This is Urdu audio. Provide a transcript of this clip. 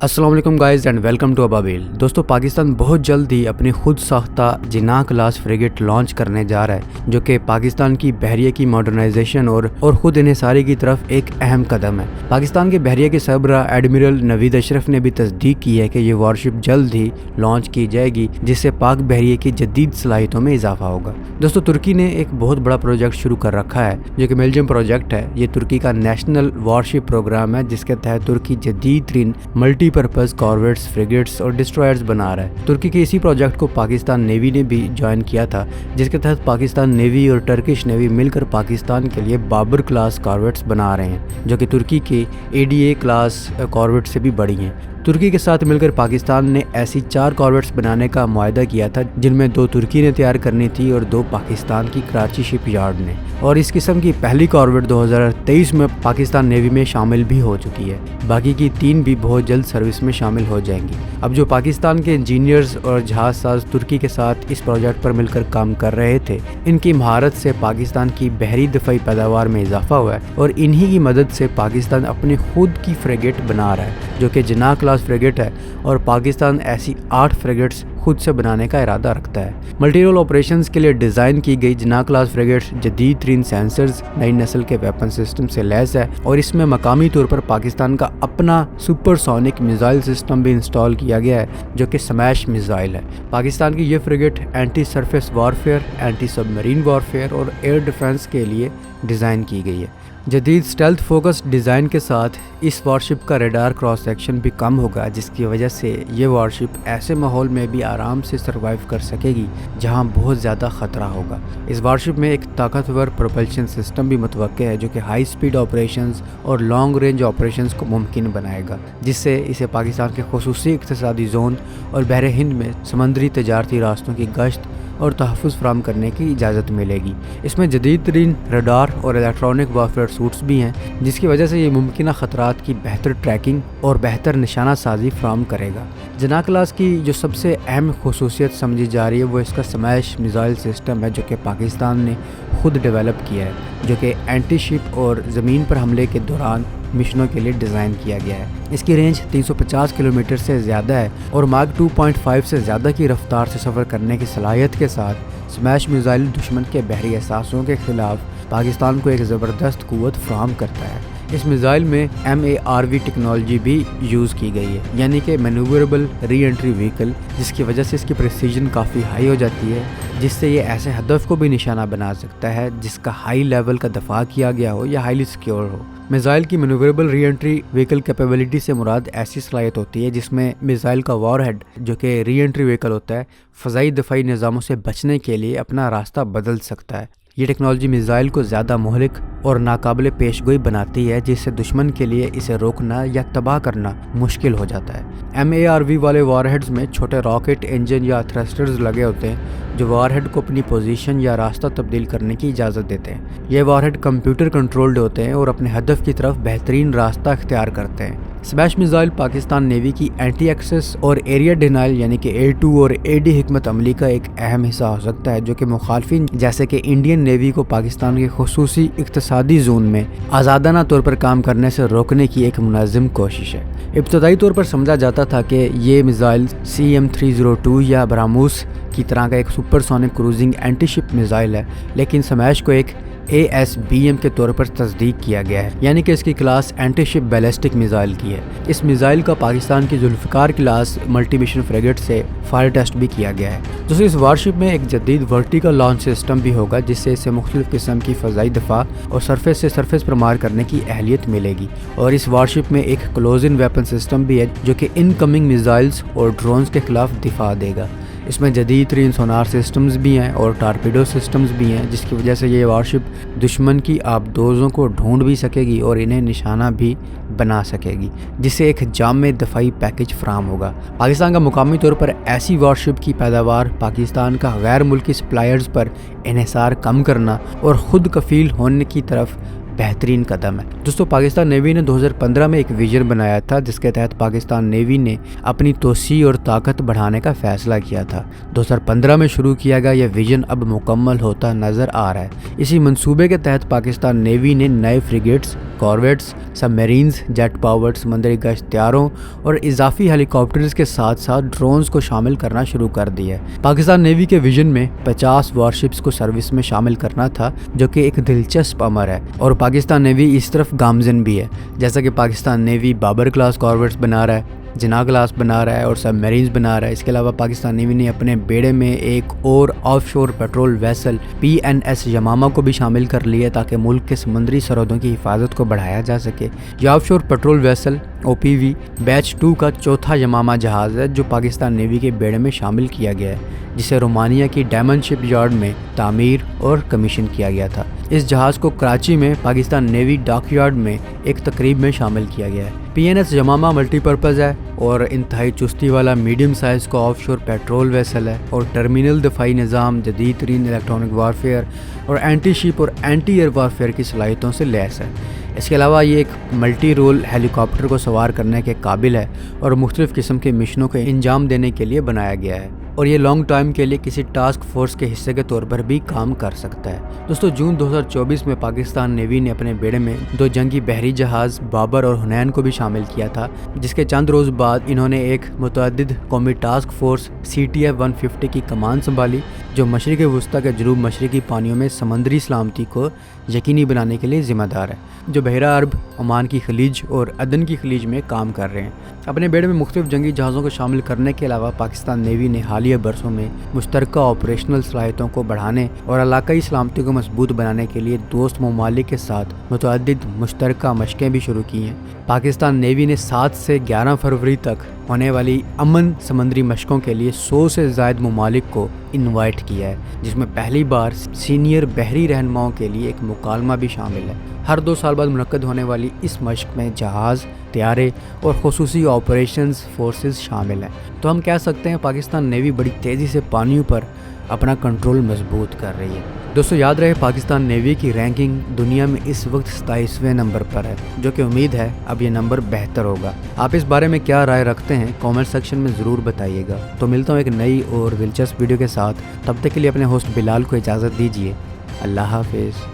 السلام علیکم guys and welcome to Ababeel. دوستو، پاکستان بہت جلد ہی اپنی خود ساختہ جناح کلاس فریگیٹ لانچ کرنے جا رہا ہے، جو کہ پاکستان کی بحریہ کی ماڈرنائزیشن اور خود انحصاری کی طرف ایک اہم قدم ہے۔ پاکستان کے بحریہ کے سربراہ ایڈمرل نوید اشرف نے بھی تصدیق کی ہے کہ یہ وارشپ جلد ہی لانچ کی جائے گی، جس سے پاک بحریہ کی جدید صلاحیتوں میں اضافہ ہوگا۔ دوستو، ترکی نے ایک بہت بڑا پروجیکٹ شروع کر رکھا ہے، جو کہ میلجیم پروجیکٹ ہے۔ یہ ترکی کا نیشنل وارشپ پروگرام ہے، جس کے تحت ترکی جدید ترین ملٹی پرپز کارویٹس، فریگیٹس اور ڈسٹرائرز بنا رہا ہے۔ ترکی کے اسی پروجیکٹ کو پاکستان نیوی نے بھی جوائن کیا تھا، جس کے تحت پاکستان نیوی اور ٹرکش نیوی مل کر پاکستان کے لیے بابر کلاس کارویٹس بنا رہے ہیں، جو کہ ترکی کے ADA کلاس کارویٹ سے بھی بڑی ہیں۔ ترکی کے ساتھ مل کر پاکستان نے ایسی 4 کارویٹس بنانے کا معاہدہ کیا تھا، جن میں 2 ترکی نے تیار کرنی تھی اور 2 پاکستان کی کراچی شپ یارڈ نے، اور اس قسم کی پہلی کارویٹ 2023 میں پاکستان نیوی میں شامل بھی ہو چکی ہے۔ باقی کی 3 بھی بہت جلد سروس میں شامل ہو جائیں گی۔ اب جو پاکستان کے انجینئرز اور جہاز ساز ترکی کے ساتھ اس پروجیکٹ پر مل کر کام کر رہے تھے، ان کی مہارت سے پاکستان کی بحری دفاعی پیداوار میں اضافہ ہوا ہے، اور انہی کی مدد سے پاکستان اپنی خود کی فریگیٹ بنا رہا ہے، جو کہ جناح کلاس فریگیٹ ہے، اور پاکستان ایسی 8 فریگیٹس خود سے بنانے کا ارادہ رکھتا ہے۔ ملٹی رول آپریشنز کے لیے ڈیزائن کی گئی جناح کلاس فریگیٹس جدید ترین سینسرز، نئی نسل کے ویپن سسٹم سے لیس ہے، اور اس میں مقامی طور پر پاکستان کا اپنا سپر سونک میزائل سسٹم بھی انسٹال کیا گیا ہے، جو کہ سمیش میزائل ہے۔ پاکستان کی یہ frigate anti surface warfare, anti submarine warfare اور ایئر ڈیفنس کے لیے ڈیزائن کی گئی ہے۔ جدید اسٹیلتھ فوکس ڈیزائن کے ساتھ اس وارشپ کا ریڈار کراس سیکشن بھی کم ہوگا، جس کی وجہ سے یہ وارشپ ایسے ماحول میں بھی آرام سے سروائیو کر سکے گی جہاں بہت زیادہ خطرہ ہوگا۔ اس وارشپ میں ایک طاقتور پروپلشن سسٹم بھی متوقع ہے، جو کہ ہائی سپیڈ آپریشنز اور لانگ رینج آپریشنز کو ممکن بنائے گا، جس سے اسے پاکستان کے خصوصی اقتصادی زون اور بحر ہند میں سمندری تجارتی راستوں کی گشت اور تحفظ فراہم کرنے کی اجازت ملے گی۔ اس میں جدید ترین ریڈار اور الیکٹرانک وارفیئر سوٹس بھی ہیں، جس کی وجہ سے یہ ممکنہ خطرات کی بہتر ٹریکنگ اور بہتر نشانہ سازی فراہم کرے گا۔ جناح کلاس کی جو سب سے اہم خصوصیت سمجھی جا رہی ہے وہ اس کا سمیش میزائل سسٹم ہے، جو کہ پاکستان نے خود ڈیولپ کیا ہے، جو کہ اینٹی شپ اور زمین پر حملے کے دوران مشنوں کے لیے ڈیزائن کیا گیا ہے۔ اس کی رینج 350 کلومیٹر سے زیادہ ہے، اور ماک 2.5 سے زیادہ کی رفتار سے سفر کرنے کی صلاحیت کے ساتھ سمیش میزائل دشمن کے بحری احساسوں کے خلاف پاکستان کو ایک زبردست قوت فراہم کرتا ہے۔ اس میزائل میں MARV ٹیکنالوجی بھی یوز کی گئی ہے، یعنی کہ مینووربل ری انٹری وہیکل، جس کی وجہ سے اس کی پریسیجن کافی ہائی ہو جاتی ہے، جس سے یہ ایسے ہدف کو بھی نشانہ بنا سکتا ہے جس کا ہائی لیول کا دفاع کیا گیا ہو یا ہائیلی سیکیور ہو۔ میزائل کی مینووربل ری انٹری وہیکل کیپیبلٹی سے مراد ایسی صلاحیت ہوتی ہے جس میں میزائل کا وار ہیڈ، جو کہ ری انٹری وہیکل ہوتا ہے، فضائی دفاعی نظاموں سے بچنے کے لیے اپنا راستہ بدل سکتا ہے۔ یہ ٹیکنالوجی میزائل کو زیادہ مہلک اور ناقابل پیش گوئی بناتی ہے، جس سے دشمن کے لیے اسے روکنا یا تباہ کرنا مشکل ہو جاتا ہے۔ MARV والے وار ہیڈز میں چھوٹے راکٹ انجن یا تھرسٹرز لگے ہوتے ہیں، جو وار ہیڈ کو اپنی پوزیشن یا راستہ تبدیل کرنے کی اجازت دیتے ہیں۔ یہ وار ہیڈ کمپیوٹر کنٹرولڈ ہوتے ہیں اور اپنے ہدف کی طرف بہترین راستہ اختیار کرتے ہیں۔ سمیش میزائل پاکستان نیوی کی اینٹی ایکسس اور ایریا ڈینائل یعنی کہ A2 اور AD حکمت عملی کا ایک اہم حصہ ہو سکتا ہے، جو کہ مخالفین جیسے کہ انڈین نیوی کو پاکستان کے خصوصی اقتصادی زون میں آزادانہ طور پر کام کرنے سے روکنے کی ایک منظم کوشش ہے۔ ابتدائی طور پر سمجھا جاتا تھا کہ یہ میزائل CM302 یا براموس کی طرح کا ایک سپر سونک کروزنگ اینٹی شپ میزائل ہے، لیکن سمیش کو ایک ASBM کے طور پر تصدیق کیا گیا ہے، یعنی کہ اس کی class anti ship ballistic missile کی ہے۔ اس میزائل کا پاکستان کی Zulfiqar class multi mission frigate سے فائر ٹیسٹ بھی کیا گیا ہے۔ دوستو، اس وارشپ میں ایک جدید ورٹیکل لانچ سسٹم بھی ہوگا، جس سے اسے مختلف قسم کی فضائی دفاع اور سرفیس سے سرفیس پر مار کرنے کی اہلیت ملے گی، اور اس وارشپ میں ایک کلوز ان ویپن سسٹم بھی ہے، جو کہ ان کمنگ میزائلز اور ڈرونز کے خلاف دفاع دے گا۔ اس میں جدید ترین سونار سسٹمز بھی ہیں اور ٹارپیڈو سسٹمز بھی ہیں، جس کی وجہ سے یہ وارشپ دشمن کی آبدوزوں کو ڈھونڈ بھی سکے گی اور انہیں نشانہ بھی بنا سکے گی، جس سے ایک جامع دفاعی پیکج فراہم ہوگا۔ پاکستان کا مقامی طور پر ایسی وارشپ کی پیداوار پاکستان کا غیر ملکی سپلائرز پر انحصار کم کرنا اور خود کفیل ہونے کی طرف بہترین قدم ہے۔ دوستو پاکستان نیوی نے 2015 میں ایک ویژن بنایا تھا جس کے تحت پاکستان نیوی نے اپنی توسیع اور طاقت بڑھانے کا فیصلہ کیا تھا۔ 2015 میں شروع کیا گیا یہ ویژن اب مکمل ہوتا نظر آ رہا ہے۔ اسی منصوبے کے تحت پاکستان نیوی نے نئے فریگیٹس، کارویٹس، سب میرینز، جیٹ پاورڈ سمندری گشت طیاروں اور اضافی ہیلی کاپٹرز کے ساتھ ساتھ ڈرونز کو شامل کرنا شروع کر دیا ہے۔ پاکستان نیوی کے ویژن میں 50 وارشپس کو سروس میں شامل کرنا تھا جو کہ ایک دلچسپ امر ہے، اور پاکستان نیوی اس طرف گامزن بھی ہے، جیسا کہ پاکستان نیوی بابر کلاس کارویٹس بنا رہا ہے، جناح کلاس بنا رہا ہے اور سب میرینز بنا رہا ہے۔ اس کے علاوہ پاکستان نیوی نے اپنے بیڑے میں ایک اور آف شور پیٹرول ویسل PNS یمامہ کو بھی شامل کر لیا تاکہ ملک کے سمندری سرحدوں کی حفاظت کو بڑھایا جا سکے۔ یہ آف شور پیٹرول ویسل OPV بیچ 2 کا چوتھا یمامہ جہاز ہے جو پاکستان نیوی کے بیڑے میں شامل کیا گیا ہے، جسے رومانیہ کی ڈائمنڈ شپ یارڈ میں تعمیر اور کمیشن کیا گیا تھا۔ اس جہاز کو کراچی میں پاکستان نیوی ڈاک یارڈ میں ایک تقریب میں شامل کیا گیا ہے۔ PNS یمامہ ملٹی پرپز ہے اور انتہائی چستی والا میڈیم سائز کا آف شور پیٹرول ویسل ہے اور ٹرمینل دفاعی نظام، جدید ترین الیکٹرانک وارفیئر اور اینٹی شپ اور اینٹی ایئر وارفیئر کی صلاحیتوں سے لیس ہے۔ اس کے علاوہ یہ ایک ملٹی رول ہیلی کاپٹر کو سوار کرنے کے قابل ہے اور مختلف قسم کے مشنوں کو انجام دینے کے لیے بنایا گیا ہے، اور یہ لانگ ٹائم کے لیے کسی ٹاسک فورس کے حصے کے طور پر بھی کام کر سکتا ہے۔ دوستو جون 2024 میں پاکستان نیوی نے اپنے بیڑے میں 2 جنگی بحری جہاز بابر اور حنین کو بھی شامل کیا تھا، جس کے چند روز بعد انہوں نے ایک متعدد قومی ٹاسک فورس CTF 150 کی کمان سنبھالی جو مشرق وسطیٰ کے جنوب مشرقی پانیوں میں سمندری سلامتی کو یقینی بنانے کے لیے ذمہ دار ہے، جو بحیرہ عرب، عمان کی خلیج اور عدن کی خلیج میں کام کر رہے ہیں۔ اپنے بیڑے میں مختلف جنگی جہازوں کو شامل کرنے کے علاوہ پاکستان نیوی نے حالیہ برسوں میں مشترکہ آپریشنل صلاحیتوں کو بڑھانے اور علاقائی سلامتی کو مضبوط بنانے کے لیے دوست ممالک کے ساتھ متعدد مشترکہ مشقیں بھی شروع کی ہیں۔ پاکستان نیوی نے 7 سے 11 فروری تک ہونے والی امن سمندری مشقوں کے لیے 100 سے زائد ممالک کو انوائٹ کیا ہے، جس میں پہلی بار سینئر بحری رہنماؤں کے لیے ایک مکالمہ بھی شامل ہے۔ ہر 2 سال بعد منعقد ہونے والی اس مشق میں جہاز، طیارے اور خصوصی آپریشنز فورسز شامل ہیں۔ تو ہم کہہ سکتے ہیں پاکستان نیوی بڑی تیزی سے پانیوں پر اپنا کنٹرول مضبوط کر رہی ہے۔ دوستو یاد رہے پاکستان نیوی کی رینکنگ دنیا میں اس وقت 27ویں نمبر پر ہے، جو کہ امید ہے اب یہ نمبر بہتر ہوگا۔ آپ اس بارے میں کیا رائے رکھتے ہیں کامنٹ سیکشن میں ضرور بتائیے گا۔ تو ملتا ہوں ایک نئی اور دلچسپ ویڈیو کے ساتھ، تب تک کے لیے اپنے ہوسٹ بلال کو اجازت دیجیے۔ اللہ حافظ۔